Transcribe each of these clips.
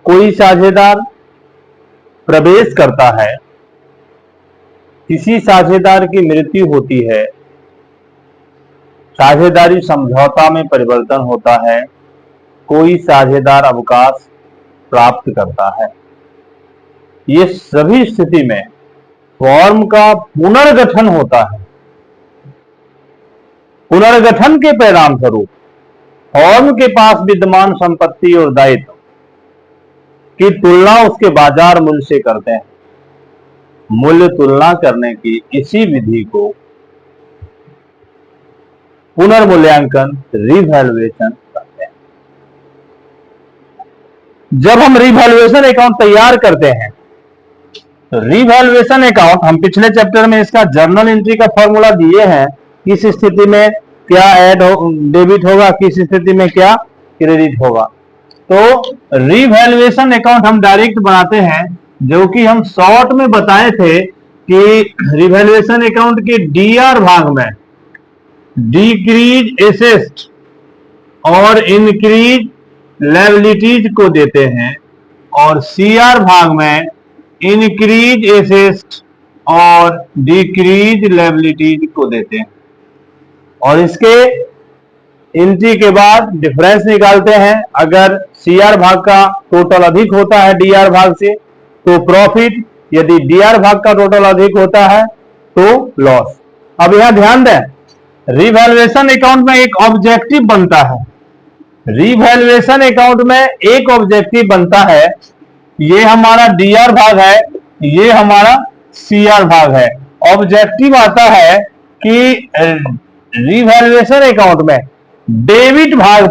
कोई साझेदार प्रवेश करता है, किसी साझेदार की मृत्यु होती है, साझेदारी समझौता में परिवर्तन होता है, कोई साझेदार अवकाश प्राप्त करता है। ये सभी स्थिति में फॉर्म का पुनर्गठन होता है। पुनर्गठन के परिणाम स्वरूप फॉर्म के पास विद्यमान संपत्ति और दायित्व की तुलना उसके बाजार मूल्य से करते हैं। मूल्य तुलना करने की इसी विधि को पुनर्मूल्यांकन रिवैल्यूएशन कहते हैं। जब हम रिवैल्यूएशन अकाउंट तैयार करते हैं तो रिवैल्यूएशन अकाउंट, हम पिछले चैप्टर में इसका जर्नल एंट्री का फॉर्मूला दिए हैं, किस स्थिति में क्या डेबिट होगा, किस स्थिति में क्या क्रेडिट होगा। तो रिवैल्यूएशन अकाउंट हम डायरेक्ट बनाते हैं, जो कि हम शॉर्ट में बताए थे कि रिवैल्यूएशन अकाउंट के डीआर भाग में डिक्रीज एसेट और इंक्रीज लायबिलिटीज को देते हैं, और सीआर भाग में इंक्रीज एसेट और डिक्रीज लायबिलिटीज को देते हैं। और इसके एंट्री के बाद डिफरेंस निकालते हैं। अगर सीआर भाग का टोटल अधिक होता है डीआर भाग से तो प्रॉफिट, यदि डीआर भाग का टोटल अधिक होता है तो लॉस। अब यहां ध्यान दें, रिवैल्यूएशन अकाउंट में एक ऑब्जेक्टिव बनता है। रिवैल्यूएशन अकाउंट में एक ऑब्जेक्टिव बनता है, ये हमारा डीआर भाग है, ये हमारा सीआर भाग है। ऑब्जेक्टिव आता है कि रिवैल्यूएशन अकाउंट में डेबिट भाग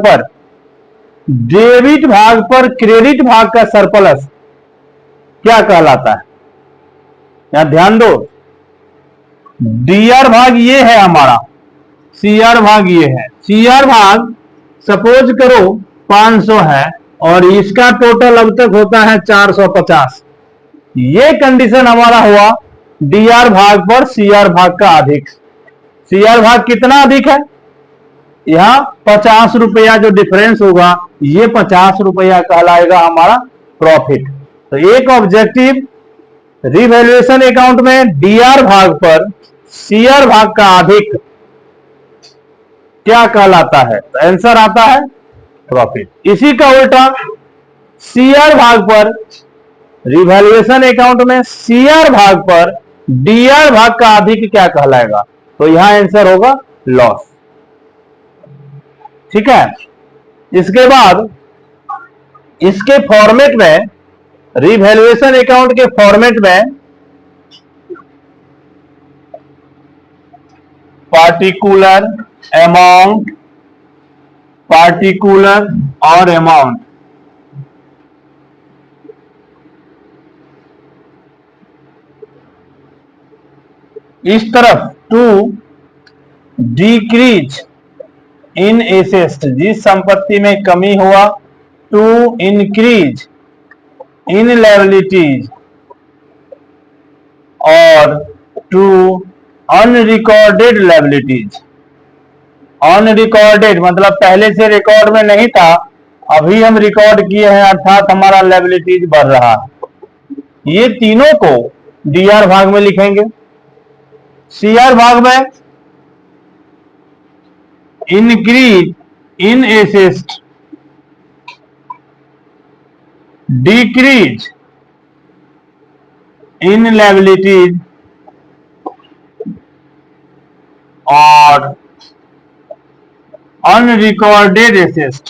पर क्रेडिट भाग का सरप्लस क्या कहलाता है। यहां ध्यान दो, डीआर भाग ये है हमारा, सीआर भाग ये है। सीआर भाग सपोज करो 500 है और इसका टोटल अब तक होता है 450। ये कंडीशन हमारा हुआ डीआर भाग पर सीआर भाग का अधिक। सीआर भाग कितना अधिक है, यहां 50 रुपया जो डिफरेंस होगा, ये 50 रुपया कहलाएगा हमारा प्रॉफिट। तो एक ऑब्जेक्टिव रिवैल्यूएशन अकाउंट में डीआर भाग पर सीआर भाग का अधिक क्या कहलाता है, तो आंसर आता है प्रॉफिट। इसी का उल्टा सीआर भाग पर, रिवैल्यूएशन अकाउंट में सीआर भाग पर डीआर भाग का अधिक क्या कहलाएगा, तो यहां आंसर होगा लॉस। ठीक है। इसके बाद इसके फॉर्मेट में, रिवैल्यूएशन अकाउंट के फॉर्मेट में पार्टिकुलर और अमाउंट, इस तरफ टू डिक्रीज इन एसेट, जिस संपत्ति में कमी हुआ, टू इंक्रीज इन लायबिलिटीज, और टू अनरिकॉर्डेड लायबिलिटीज। अनरिकॉर्डेड मतलब पहले से रिकॉर्ड में नहीं था, अभी हम रिकॉर्ड किए हैं, अर्थात हमारा लायबिलिटीज बढ़ रहा है। ये तीनों को डीआर भाग में लिखेंगे। सीआर भाग में increase in asset, decrease in liabilities, और अनरिकॉर्डेड एसेट,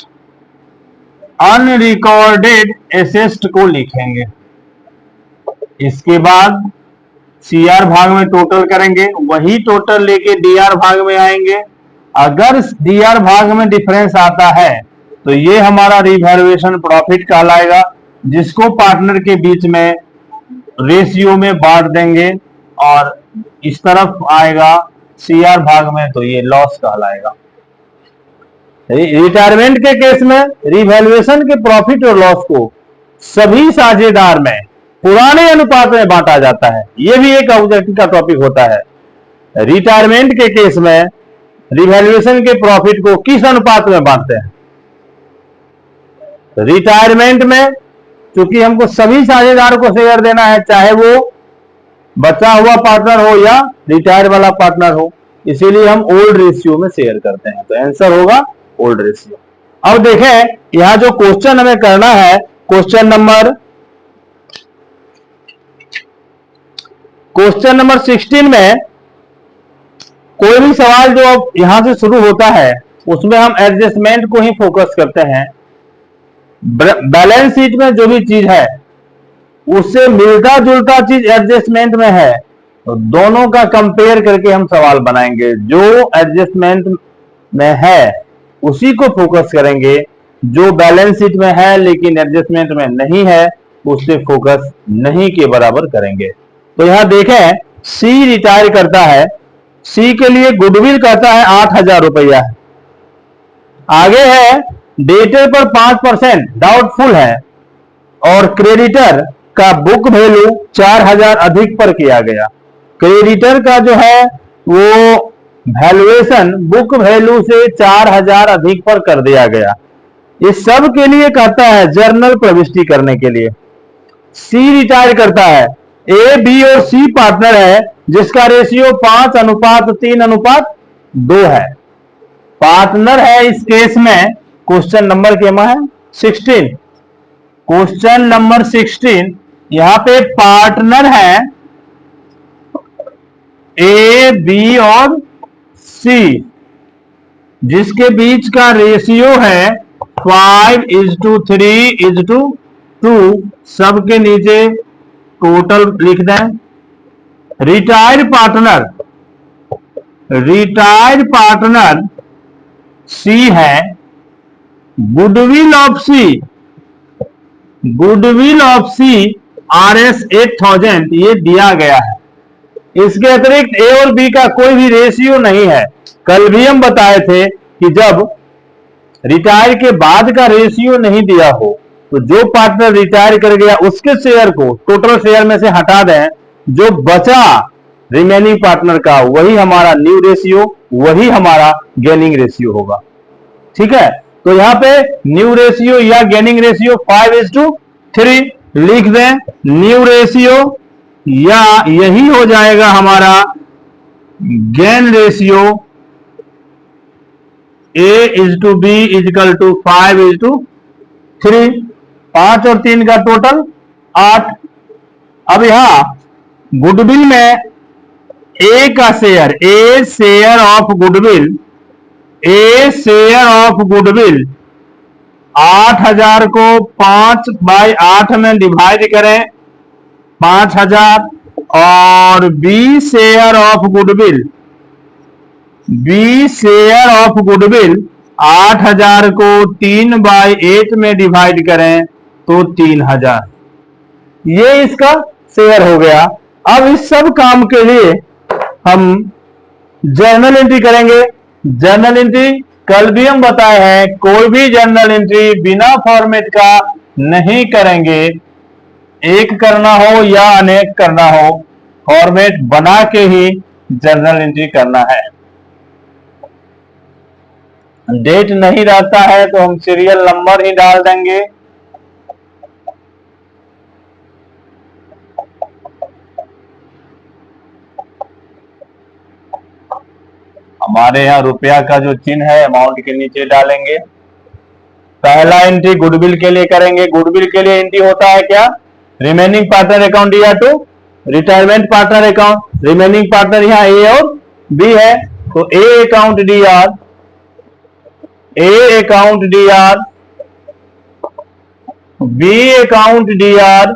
को लिखेंगे। इसके बाद सीआर भाग में टोटल करेंगे, वही टोटल लेके डीआर भाग में आएंगे। अगर डीआर भाग में डिफरेंस आता है तो ये हमारा रिवैल्यूएशन प्रॉफिट कहलाएगा, जिसको पार्टनर के बीच में रेशियो में बांट देंगे, और इस तरफ आएगा सीआर भाग में तो ये लॉस कहलाएगा। रिटायरमेंट के केस में रिवैल्यूएशन के प्रॉफिट और लॉस को सभी साझेदार में पुराने अनुपात में बांटा जाता है। यह भी एक ऑब्जेक्टिव का टॉपिक होता है। रिटायरमेंट के केस में रिवैल्यूएशन के प्रॉफिट को किस अनुपात में बांटते हैं? रिटायरमेंट में क्योंकि हमको सभी साझेदार को शेयर देना है, चाहे वो बचा हुआ पार्टनर हो या रिटायर वाला पार्टनर हो, इसीलिए हम ओल्ड रेशियो में शेयर करते हैं। तो आंसर होगा ओल्ड रेशियो। अब देखें यहां जो क्वेश्चन हमें करना है, क्वेश्चन नंबर 16 में कोई भी सवाल जो अब यहां से शुरू होता है उसमें हम एडजस्टमेंट को ही फोकस करते हैं। बैलेंस शीट में जो भी चीज है उससे मिलता जुलता चीज एडजस्टमेंट में है, तो दोनों का कंपेयर करके हम सवाल बनाएंगे। जो एडजस्टमेंट में है उसी को फोकस करेंगे, जो बैलेंस शीट में है लेकिन एडजस्टमेंट में नहीं है उससे फोकस नहीं के बराबर करेंगे। तो यहां देखें सी रिटायर करता है, सी के लिए गुडविल कहता है 8,000 रुपया है। आगे है डेटर पर 5% डाउटफुल है और क्रेडिटर का बुक वैल्यू 4,000 अधिक पर किया गया। क्रेडिटर का जो है वो वैल्यूएशन बुक वैल्यू से 4,000 अधिक पर कर दिया गया। इस सब के लिए कहता है जर्नल प्रविष्टि करने के लिए। सी रिटायर करता है, ए बी और सी पार्टनर है जिसका रेशियो 5:3:2 है। पार्टनर है इस केस में। क्वेश्चन नंबर क्या है 16। क्वेश्चन नंबर 16 यहां पे पार्टनर है ए बी और सी जिसके बीच का रेशियो है 5:3:2। सबके नीचे टोटल लिख दें। रिटायर्ड पार्टनर सी है। गुडविल ऑफ सी RS 8,000 ये दिया गया है। इसके अतिरिक्त ए और बी का कोई भी रेशियो नहीं है। कल भी हम बताए थे कि जब रिटायर के बाद का रेशियो नहीं दिया हो तो जो पार्टनर रिटायर कर गया उसके शेयर को टोटल शेयर में से हटा दें, जो बचा रिमेनिंग पार्टनर का वही हमारा न्यू रेशियो, वही हमारा गेनिंग रेशियो होगा। ठीक है, तो यहां पे न्यू रेशियो या गेनिंग रेशियो 5:3 लिख दें। न्यू रेशियो या यही हो जाएगा हमारा गेन रेशियो A:B 5:3। 5 और 3 का टोटल 8। अब यहां गुडविल में ए का share, A share of goodwill 8,000 को 5/8 में डिवाइड करें 5,000 और बी शेयर ऑफ गुडविल 8,000 को 3/8 में डिवाइड करें तो 3,000। ये इसका शेयर हो गया। अब इस सब काम के लिए हम जर्नल एंट्री करेंगे। जर्नल एंट्री कल भी हम बताए हैं, कोई भी जर्नल एंट्री बिना फॉर्मेट का नहीं करेंगे। एक करना हो या अनेक करना हो, फॉर्मेट बना के ही जर्नल एंट्री करना है। डेट नहीं रहता है तो हम सीरियल नंबर ही डाल देंगे। हमारे यहाँ रुपया का जो चिन्ह है अमाउंट के नीचे डालेंगे। पहला एंट्री गुडविल के लिए करेंगे। गुडविल के लिए एंट्री होता है क्या, रिमेनिंग पार्टनर अकाउंट या to retirement partner account. Remaining partner यहाँ ए और बी है तो A account DR, B account DR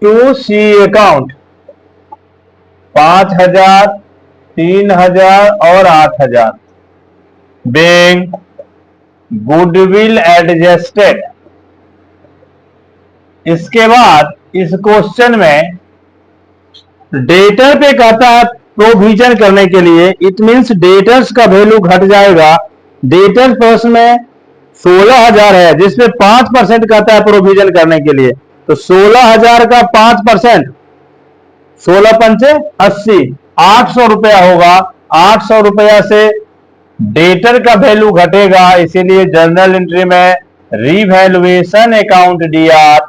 to C account 5,000, 3,000 और 8,000। Bank goodwill adjusted. इसके बाद इस क्वेश्चन में डेटर पे कहता है प्रोविजन करने के लिए। इट मींस डेटर्स का वैल्यू घट जाएगा। डेटर्स पर्स में 16,000 है जिसमें 5% कहता है प्रोविजन करने के लिए। तो 16,000 का 5%, 16×5 80, 800 रुपया होगा। 800 रुपया से डेटर का वैल्यू घटेगा, इसीलिए जर्नल एंट्री में revaluation account DR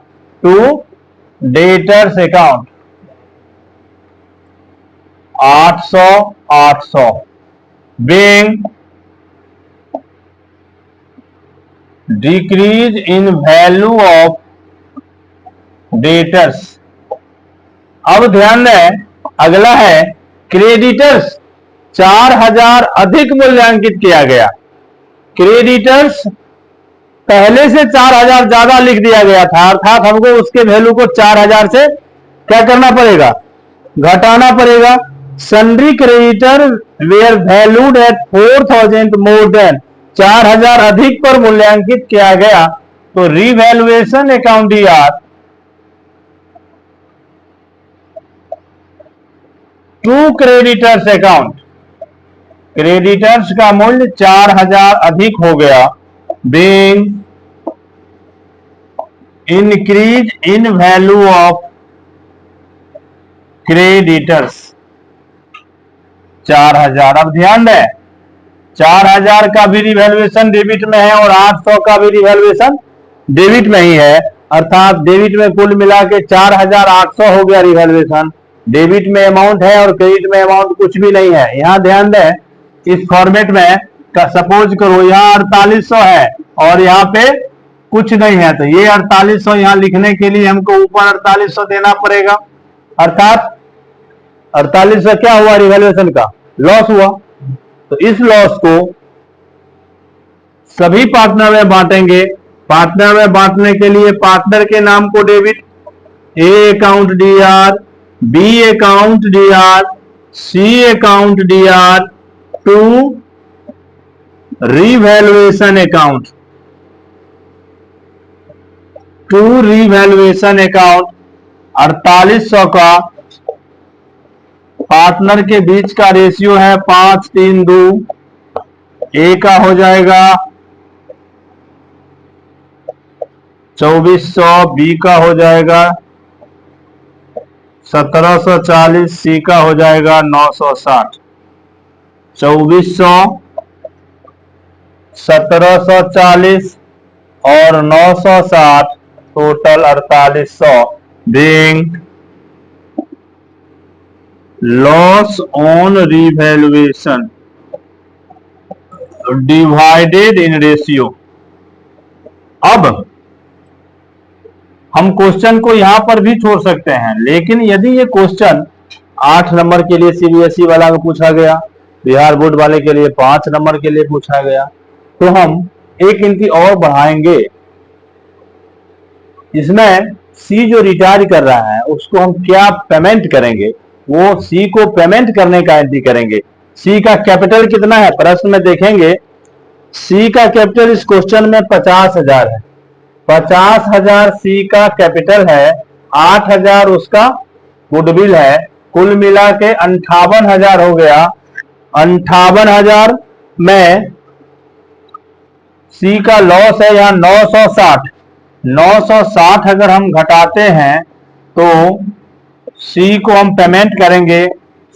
to debtors account 800 800 being decrease in value of debtors। अब ध्यान दें, अगला है क्रेडिटर्स 4000 अधिक मूल्यांकित किया गया। क्रेडिटर्स पहले से 4000 ज्यादा लिख दिया गया था, अर्थात हमको उसके वैल्यू को 4000 से क्या करना पड़ेगा, घटाना पड़ेगा। Sundry creditor were valued at 4000 more than 4000 अधिक पर मूल्यांकित किया गया, तो revaluation account DR to creditors account, creditors का मूल्य 4000 अधिक हो गया, being increase in value of creditors 4000। अब ध्यान दें, 4000 का भी रिवैल्यूएशन डेबिट में है और 800 का भी रिवैल्यूएशन डेबिट में ही है, अर्थात डेबिट में कुल मिला के 4800 हो गया रिवैल्यूएशन। डेबिट में अमाउंट है और क्रेडिट में अमाउंट कुछ भी नहीं है। यहां ध्यान दें, इस फॉर्मेट में सपोज करो यहां 4800 है और यहाँ पे कुछ नहीं है, तो ये 4800 यहां लिखने के लिए हमको ऊपर 4800 देना पड़ेगा, अर्थात 4800 क्या हुआ, रिवैल्यूएशन का लॉस हुआ। तो इस लॉस को सभी पार्टनर में बांटेंगे। पार्टनर में बांटने के लिए पार्टनर के नाम को debit, A account DR, B account DR, C account DR to revaluation account, to revaluation account. 4800 का पार्टनर के बीच का रेशियो है 5:3:2, ए का हो जाएगा 2400, बी का हो जाएगा 1740, सी का हो जाएगा 960। 2400, 1740 और 960, total 4800, being loss on revaluation divided in ratio. अब हम क्वेश्चन को यहां पर भी छोड़ सकते हैं, लेकिन यदि ये क्वेश्चन 8 नंबर के लिए सीबीएसई वाला को पूछा गया, बिहार बोर्ड वाले के लिए 5 नंबर के लिए पूछा गया, तो हम एक गिनती और बढ़ाएंगे। इसमें सी जो रिटायर कर रहा है उसको हम क्या पेमेंट करेंगे, वो सी को पेमेंट करने का एंट्री करेंगे। सी का कैपिटल कितना है, प्रश्न में देखेंगे सी का कैपिटल इस क्वेश्चन में 50,000 है। 50,000 सी का कैपिटल है, 8,000 उसका गुडविल है, कुल मिला के 58,000 हो गया। 58,000 में सी का लॉस है यहाँ 960। 960 अगर हम घटाते हैं तो सी को हम पेमेंट करेंगे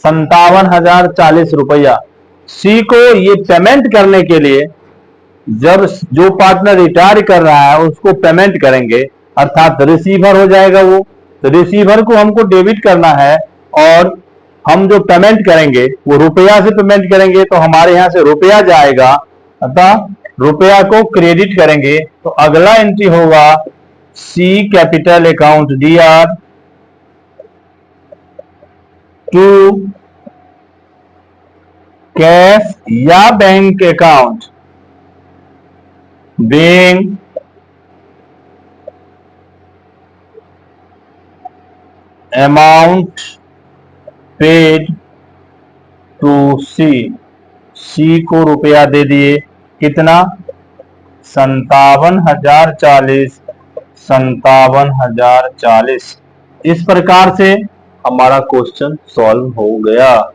57,040 रुपया। सी को ये पेमेंट करने के लिए जब जो पार्टनर रिटायर कर रहा है उसको पेमेंट करेंगे, अर्थात रिसीवर हो जाएगा वो, तो रिसीवर को हमको डेबिट करना है और हम जो पेमेंट करेंगे वो रुपया से पेमेंट करेंगे, तो हमारे यहां से रुपया जाएगा, अतः रुपया को क्रेडिट करेंगे। तो अगला एंट्री होगा C capital account DR to cash या bank account being amount paid to C। C को रुपया दे दिए, कितना 57,040, 57,040। इस प्रकार से हमारा क्वेश्चन सॉल्व हो गया।